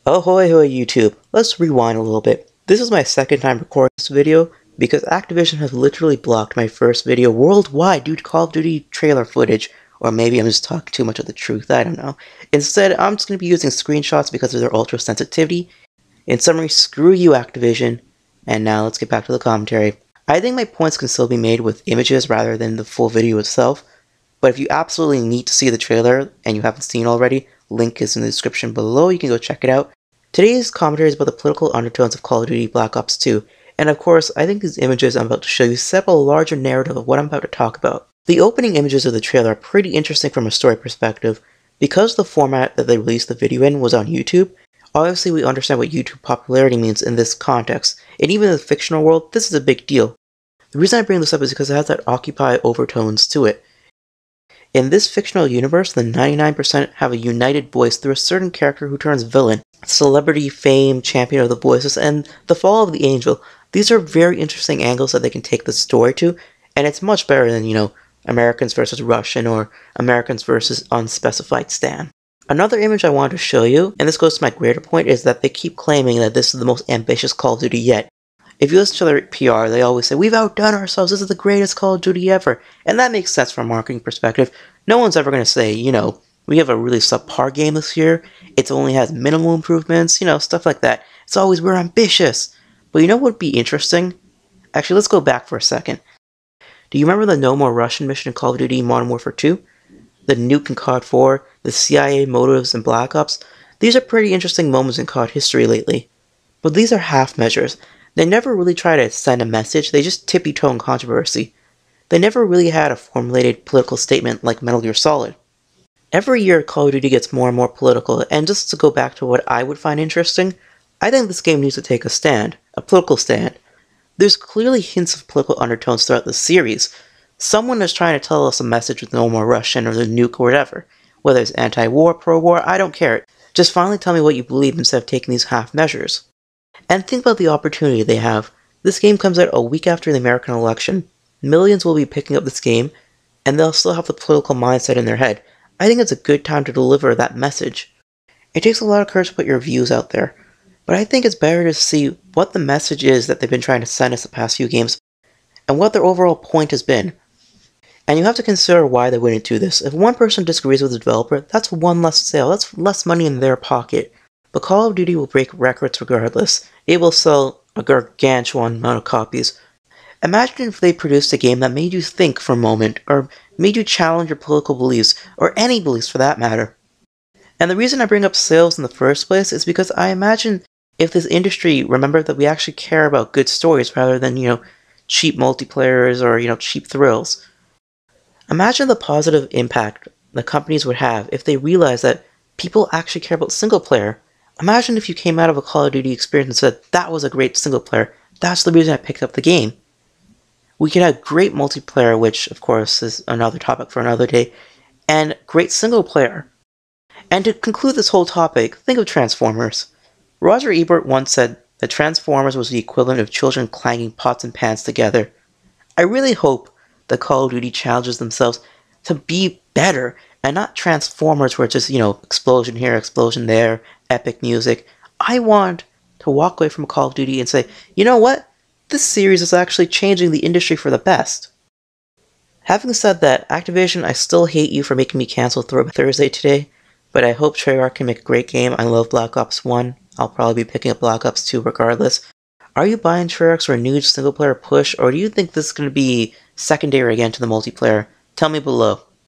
Ahoy hoy YouTube, let's rewind a little bit. This is my second time recording this video because Activision has literally blocked my first video worldwide due to Call of Duty trailer footage. Or maybe I'm just talking too much of the truth, I don't know. Instead, I'm just going to be using screenshots because of their ultra sensitivity. In summary, screw you Activision. And now let's get back to the commentary. I think my points can still be made with images rather than the full video itself. But if you absolutely need to see the trailer and you haven't seen already, link is in the description below, you can go check it out. Today's commentary is about the political undertones of Call of Duty Black Ops 2, and of course, I think these images I'm about to show you set up a larger narrative of what I'm about to talk about. The opening images of the trailer are pretty interesting from a story perspective. Because the format that they released the video in was on YouTube, obviously we understand what YouTube popularity means in this context, and even in the fictional world, this is a big deal. The reason I bring this up is because it has that Occupy overtones to it. In this fictional universe, the 99% have a united voice through a certain character who turns villain. Celebrity, fame, champion of the voices, and the fall of the angel. These are very interesting angles that they can take the story to, and it's much better than, Americans versus Russian or Americans versus unspecified stan. Another image I wanted to show you, and this goes to my greater point, is that they keep claiming that this is the most ambitious Call of Duty yet. If you listen to their PR, they always say, we've outdone ourselves, this is the greatest Call of Duty ever. And that makes sense from a marketing perspective. No one's ever going to say, we have a really subpar game this year, it only has minimal improvements, stuff like that. It's always, we're ambitious. But you know what would be interesting? Actually, let's go back for a second. Do you remember the No More Russian mission in Call of Duty Modern Warfare 2? The nuke in COD 4, the CIA motives in Black Ops? These are pretty interesting moments in COD history lately. But these are half measures. They never really try to send a message, they just tippy-toe in controversy. They never really had a formulated political statement like Metal Gear Solid. Every year Call of Duty gets more and more political, and just to go back to what I would find interesting, I think this game needs to take a stand, a political stand. There's clearly hints of political undertones throughout the series. Someone is trying to tell us a message with No More Russian or the nuke or whatever. Whether it's anti-war, pro-war, I don't care. Just finally tell me what you believe instead of taking these half measures. And think about the opportunity they have. This game comes out a week after the American election. Millions will be picking up this game, and they'll still have the political mindset in their head. I think it's a good time to deliver that message. It takes a lot of courage to put your views out there, but I think it's better to see what the message is that they've been trying to send us the past few games, and what their overall point has been. And you have to consider why they wouldn't do this. If one person disagrees with the developer, that's one less sale, that's less money in their pocket. But Call of Duty will break records regardless. It will sell a gargantuan amount of copies. Imagine if they produced a game that made you think for a moment, or made you challenge your political beliefs, or any beliefs for that matter. And the reason I bring up sales in the first place is because I imagine if this industry remembered that we actually care about good stories rather than, cheap multiplayers or, cheap thrills. Imagine the positive impact the companies would have if they realized that people actually care about single player. Imagine if you came out of a Call of Duty experience and said, that was a great single player, that's the reason I picked up the game. We could have great multiplayer, which of course is another topic for another day, and great single player. And to conclude this whole topic, think of Transformers. Roger Ebert once said that Transformers was the equivalent of children clanging pots and pans together. I really hope that Call of Duty challenges themselves to be better, and not Transformers where it's just, explosion here, explosion there, epic music. I want to walk away from Call of Duty and say, you know what? This series is actually changing the industry for the best. Having said that, Activision, I still hate you for making me cancel Throwback Thursday today, but I hope Treyarch can make a great game. I love Black Ops 1. I'll probably be picking up Black Ops 2 regardless. Are you buying Treyarch's renewed single player push, or do you think this is going to be secondary again to the multiplayer? Tell me below.